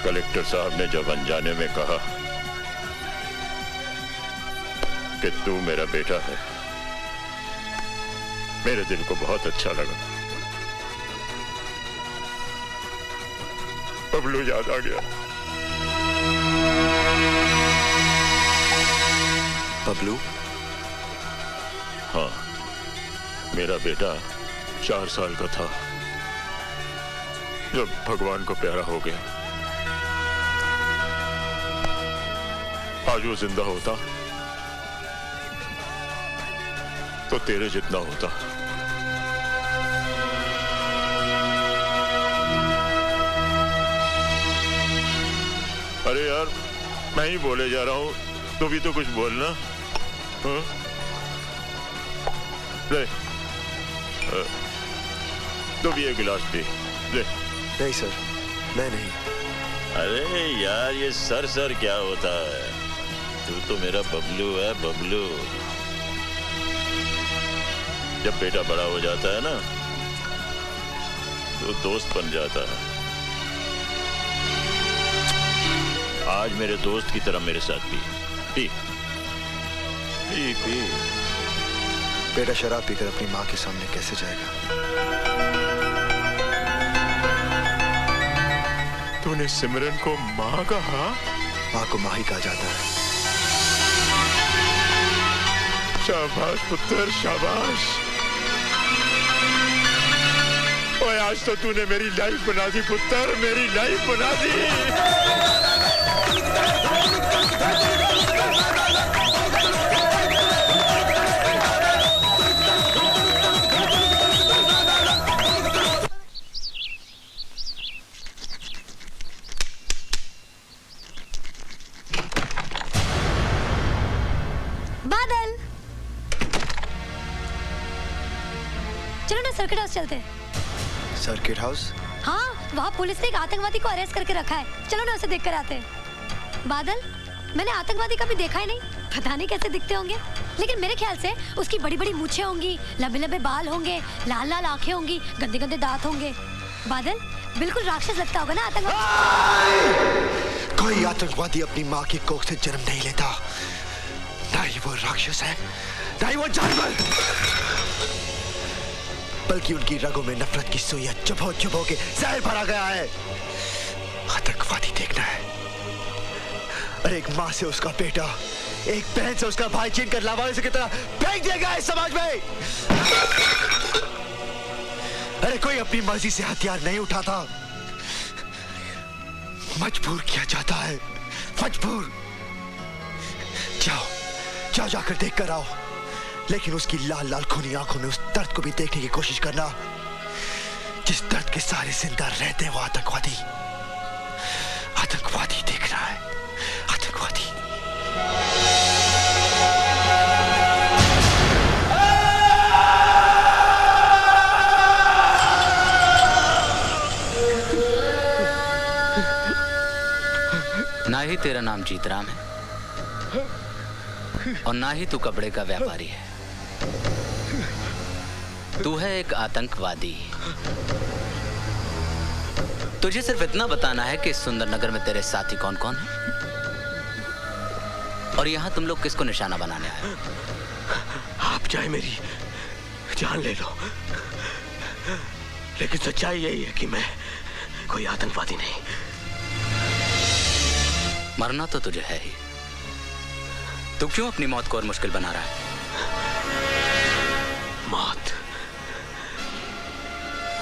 Collector साहब ने जब अनजाने में कहा कि तू मेरा बेटा है, मेरे दिल को बहुत अच्छा लगा। बबलू याद आ गया। बबलू? हाँ, मेरा बेटा 4 साल का था जब भगवान को प्यारा हो गया। आज वो जिंदा होता तो तेरे जितना होता। अरे यार, मैं ही बोले जा रहा हूं, तू भी तो कुछ बोलना। हाँ? ले, तू भी एक गिलास पी ले। नहीं सर, मैं नहीं। अरे यार, ये सर सर क्या होता है? तू तो मेरा बबलू है, बबलू। जब बेटा बड़ा हो जाता है ना, तो दोस्त बन जाता है। आज मेरे दोस्त की तरह मेरे साथ पी पी पी पी। बेटा शराब पीकर अपनी माँ के सामने कैसे जाएगा? तूने सिमरन को माँ कहा? माँ को माँ ही कहा जाता है। शाबाश पुत्र, शाबाश। ओए, आज तो तूने मेरी लाइफ बना दी पुत्र, मेरी लाइफ बना दी। बादल, चलो ना सर्किट हाउस चलते। Circuit house? हाँ, वहाँ पुलिस ने एक आतंकवादी को अरेस्ट करके रखा है। चलो ना उसे देख कर आते हैं। बादल, मैंने आतंकवादी कभी देखा ही नहीं, पता नहीं कैसे दिखते होंगे, लेकिन मेरे ख्याल से उसकी बड़ी बड़ी मूछें होंगी, लंबे लंबे बाल होंगे, लाल लाल आंखें होंगी, गंदे गंदे दांत होंगे। बादल, बिल्कुल राक्षस लगता होगा ना आतंकवादी। कोई आतंकवादी अपनी माँ की कोख से जन्म नहीं लेता। ना ही वो राक्षस है, ना ही वो जानवर, बल्कि उनकी रगों में नफरत की सुइयां चुभो चुभो के जहर भरा गया है। आतंकवादी देखना है, अरे एक माँ से उसका बेटा, एक बहन से उसका भाई छीन कर लावारिस की तरह फेंक दिया गया है समाज में। अरे कोई अपनी मर्जी से हथियार नहीं उठाता, मजबूर किया जाता है, मजबूर। जाओ जाओ, जाकर देख कर आओ, लेकिन उसकी लाल लाल खूनी आंखों में उस दर्द को भी देखने की कोशिश करना जिस दर्द के सारे जिंदा रहते हैं। वो आतंकवादी, आतंकवादी देख रहा है, आतंकवादी। ना ही तेरा नाम जीतराम है और ना ही तू कपड़े का व्यापारी है। तू है एक आतंकवादी। तुझे सिर्फ इतना बताना है कि इस सुंदर नगर में तेरे साथी कौन कौन है और यहाँ तुम लोग किसको निशाना बनाने आए हो। आप चाहे मेरी जान ले लो, लेकिन सच्चाई यही है कि मैं कोई आतंकवादी नहीं। मरना तो तुझे है ही, तू क्यों अपनी मौत को और मुश्किल बना रहा है? मौत,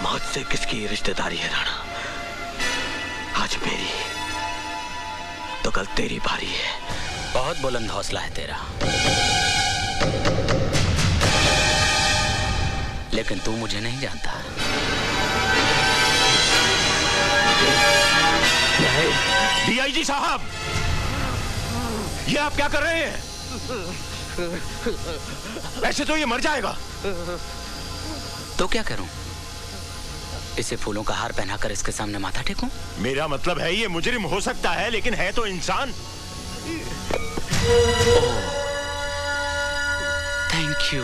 मौत से किसकी रिश्तेदारी है राणा? आज मेरी तो कल तेरी बारी है। बहुत बुलंद हौसला है तेरा, लेकिन तू मुझे नहीं जानता। डीआईजी साहब, ये आप क्या कर रहे हैं? ऐसे तो ये मर जाएगा। तो क्या करूं? इसे फूलों का हार पहनाकर इसके सामने माथा टेकूं? मेरा मतलब है ये मुजरिम हो सकता है, लेकिन है तो इंसान। Thank you.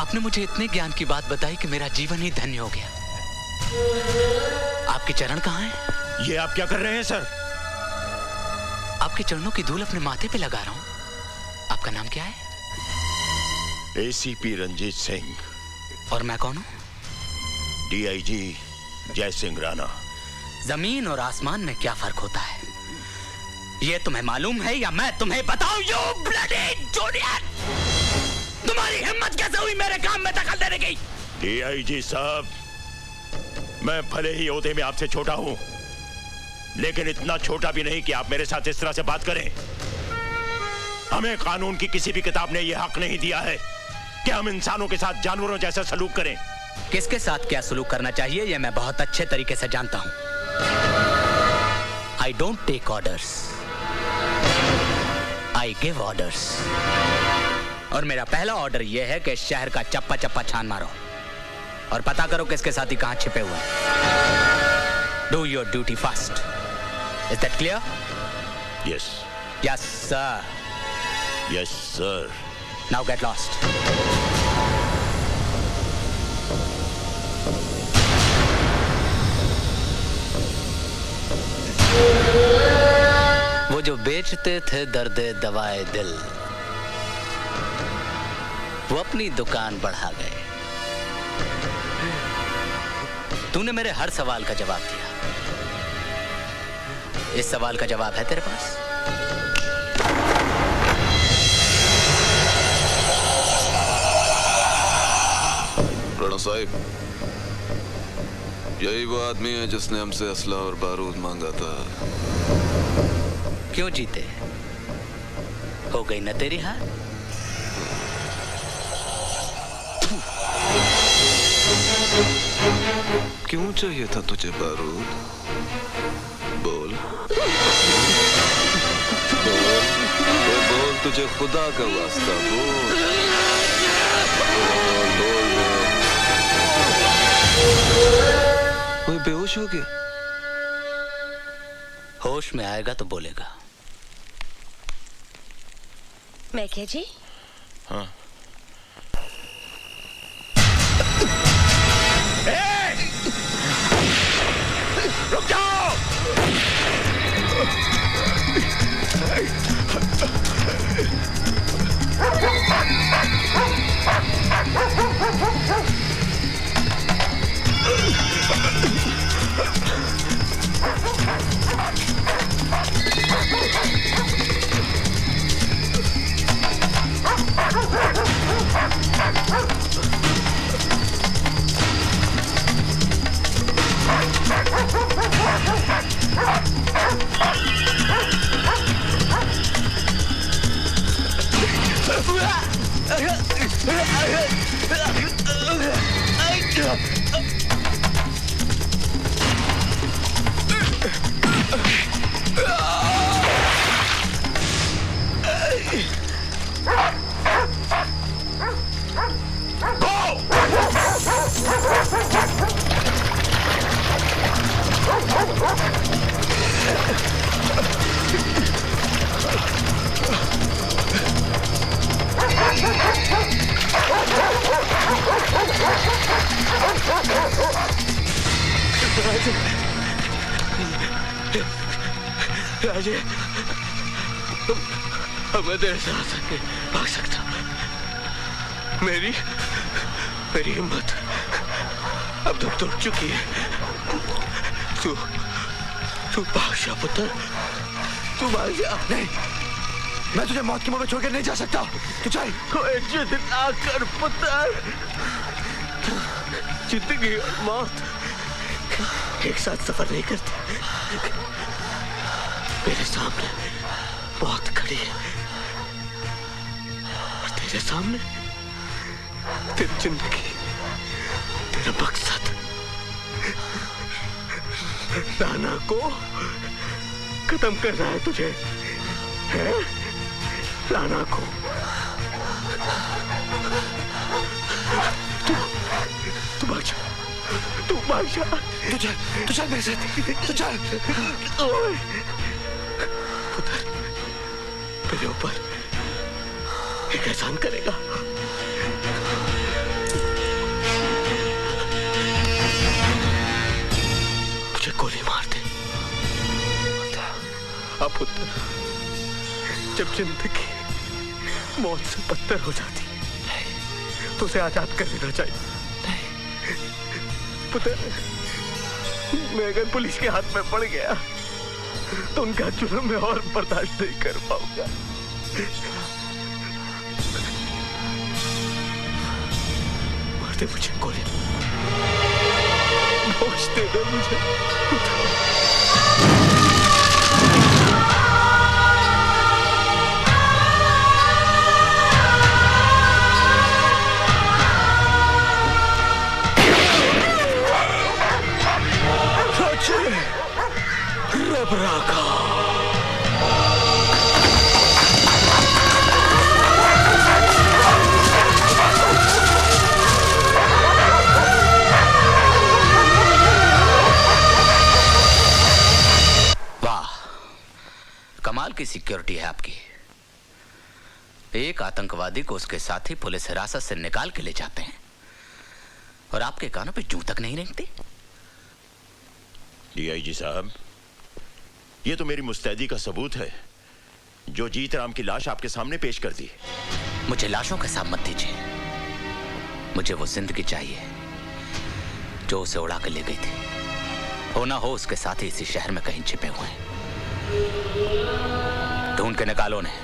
आपने मुझे इतने ज्ञान की बात बताई कि मेरा जीवन ही धन्य हो गया। आपके चरण कहाँ हैं? ये आप क्या कर रहे हैं सर? आपके चरणों की धूल अपने माथे पे लगा रहा हूं। आपका नाम क्या है? एसीपी रंजीत सिंह। और मैं कौन हूं? डीआईजी जय सिंह राणा। जमीन और आसमान में क्या फर्क होता है, ये तुम्हें मालूम है या मैं तुम्हें बताऊं? यू ब्लडी जूनियर, तुम्हारी हिम्मत कैसे हुई मेरे काम में दखल देने की? डीआईजी साहब, मैं भले ही ओहदे में आपसे छोटा हूं, लेकिन इतना छोटा भी नहीं कि आप मेरे साथ इस तरह से बात करें। हमें कानून की किसी भी किताब ने यह हक नहीं दिया है कि हम इंसानों के साथ जानवरों जैसा सलूक करें। किसके साथ क्या सलूक करना चाहिए यह मैं बहुत अच्छे तरीके से जानता हूं। I don't take orders, I give orders. और मेरा पहला ऑर्डर यह है कि शहर का चप्पा चप्पा छान मारो और पता करो किसके साथी कहां छिपे हुए हैं। Do your duty fast. Is that clear? Yes. Yes sir. Yes sir. Now get lost. वो जो बेचते थे दर्दे दवाए दिल, वो अपनी दुकान बढ़ा गए। तूने मेरे हर सवाल का जवाब दिया। इस सवाल का जवाब है तेरे पास? राणा साहिब, यही वो आदमी है जिसने हमसे असला और बारूद मांगा था। क्यों जीते? हो गई न तेरी हार? क्यों चाहिए था तुझे बारूद? बोल बोल बोल, तुझे खुदा का वास्ता बोल बोल बोल। वो बेहोश हो गया। होश में आएगा तो बोलेगा। मैके जी? हाँ। रुक जाओ! राजे, मैं तेरे साथ नहीं भाग सकता। मेरी हिम्मत अब तक टूट चुकी है। तू भाग जा पुत्र, तू भाग जा। नहीं, मैं तुझे मौत की मुंह में छोड़कर नहीं जा सकता। तू चल। कोई जिद ना कर पुत्र। जिंदगी और मौत एक साथ सफर नहीं करती। मेरे सामने मौत खड़ी है और तेरे सामने तेरी जिंदगी, तेरा मकसद। नाना को खत्म करना है तुझे, है? नाना को तू भाग जा, तू भाग जा। तू चल मेरे साथ, तू चल। ओए पुत्र, मेरे ऊपर एक एहसान करेगा। मुझे गोली मार दे। हाँ पुत्र, जब जिंदगी मौत से बदतर हो जाती तो उसे आजाद कर देना चाहिए। पुत्र, मैं अगर पुलिस के हाथ में पड़ गया तो उनका जुर्म मैं और बर्दाश्त नहीं कर पाऊंगा। मार दे मुझे गोली, होश दे दे मुझे। रब राखा। वाह, कमाल की सिक्योरिटी है आपकी। एक आतंकवादी को उसके साथी पुलिस हिरासत से निकाल के ले जाते हैं और आपके कानों पे जूं तक नहीं रेंगती। डीआईजी साहब, ये तो मेरी मुस्तैदी का सबूत है जो जीत राम की लाश आपके सामने पेश कर दी। मुझे लाशों का हिसाब मत दीजिए, मुझे वो जिंदगी चाहिए जो उसे उड़ा कर ले गई थी। हो ना हो उसके साथ ही इसी शहर में कहीं छिपे हुए हैं। ढूंढ के निकालो उन्हें,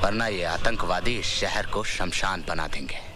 वरना ये आतंकवादी इस शहर को शमशान बना देंगे।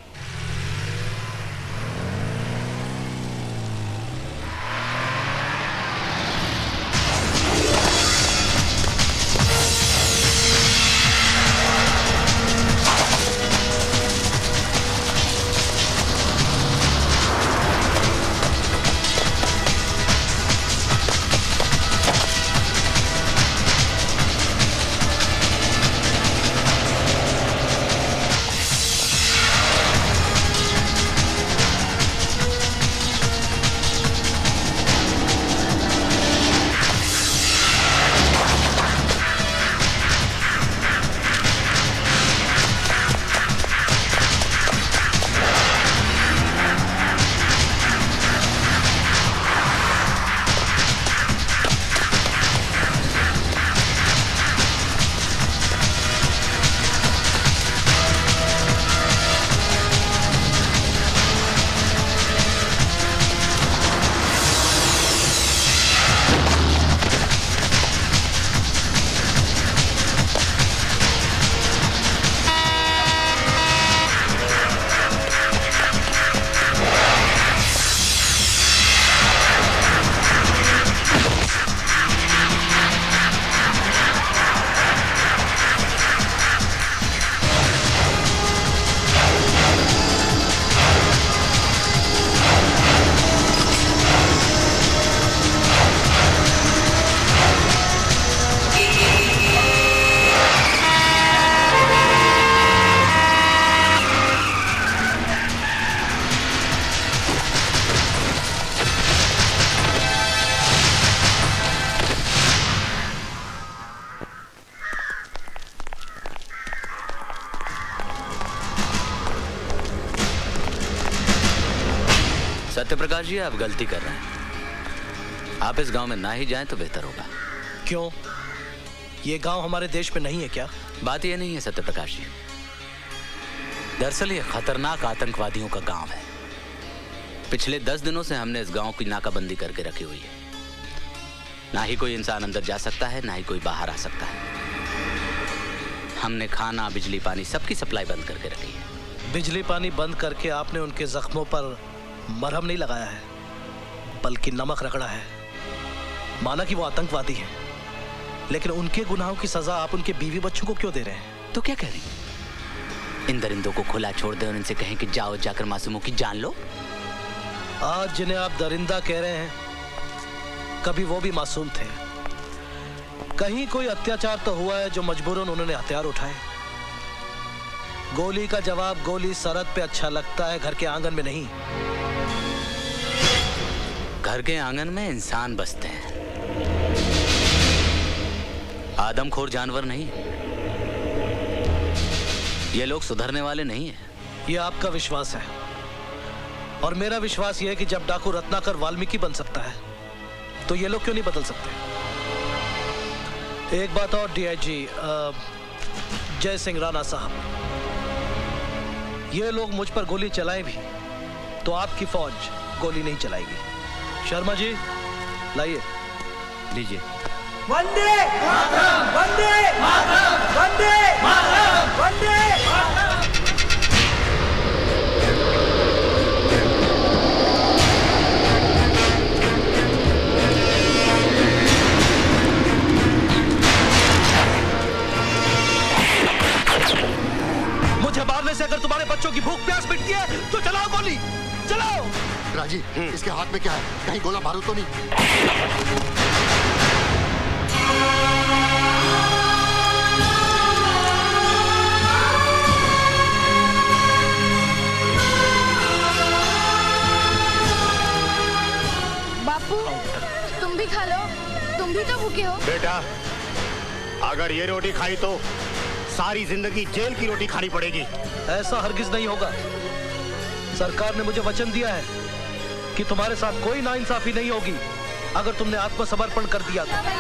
सत्यप्रकाश जी, आप गलती कर रहे हैं। आप इस गांव में ना ही जाएं तो बेहतर होगा। क्यों? ये गांव हमारे देश में नहीं है क्या? बात ये नहीं है सत्यप्रकाश जी, दरअसल ये खतरनाक आतंकवादियों का गांव है। पिछले 10 दिनों से हमने इस गांव की नाकाबंदी करके रखी हुई है। ना ही कोई इंसान अंदर जा सकता है, ना ही कोई बाहर आ सकता है। हमने खाना, बिजली, पानी सबकी सप्लाई बंद करके रखी है। बिजली पानी बंद करके आपने उनके जख्मों पर मरहम नहीं लगाया है, बल्कि नमक रगड़ा है। माना कि वो आतंकवादी हैं, लेकिन उनके गुनाहों की सजा आप उनके बीवी बच्चों को क्यों दे रहे हैं? तो क्या कह रही? इन दरिंदों को खुला छोड़ दें और इनसे कहें कि जाओ जाकर मासूमों की जान लो। आज जिन्हें आप दरिंदा कह रहे हैं, कभी वो भी मासूम थे। कहीं कोई अत्याचार तो हुआ है जो मजबूरन उन्होंने हथियार उठाए। गोली का जवाब गोली सरहद पे अच्छा लगता है, घर के आंगन में नहीं। घर के आंगन में इंसान बसते हैं, आदमखोर जानवर नहीं। ये लोग सुधरने वाले नहीं हैं। ये आपका विश्वास है, और मेरा विश्वास ये है कि जब डाकू रत्नाकर वाल्मीकि बन सकता है, तो ये लोग क्यों नहीं बदल सकते? एक बात और डीआईजी जय सिंह राणा साहब, ये लोग मुझ पर गोली चलाएं भी तो आपकी फौज गोली नहीं चलाएगी। शर्मा जी लाइए। लीजिए। वंदे मातरम, वंदे मातरम, वंदे मातरम, वंदे मातरम। मुझे मारने से अगर तुम्हारे बच्चों की भूख प्यास मिटती है तो चलाओ गोली, चलाओ। राजी, इसके हाथ में क्या है? कहीं गोला बारूद तो नहीं? बापू तुम भी खा लो, तुम भी तो भूखे हो। बेटा, अगर ये रोटी खाई तो सारी जिंदगी जेल की रोटी खानी पड़ेगी। ऐसा हरगिज नहीं होगा। सरकार ने मुझे वचन दिया है कि तुम्हारे साथ कोई नाइंसाफी नहीं होगी अगर तुमने आत्मसमर्पण कर दिया तो।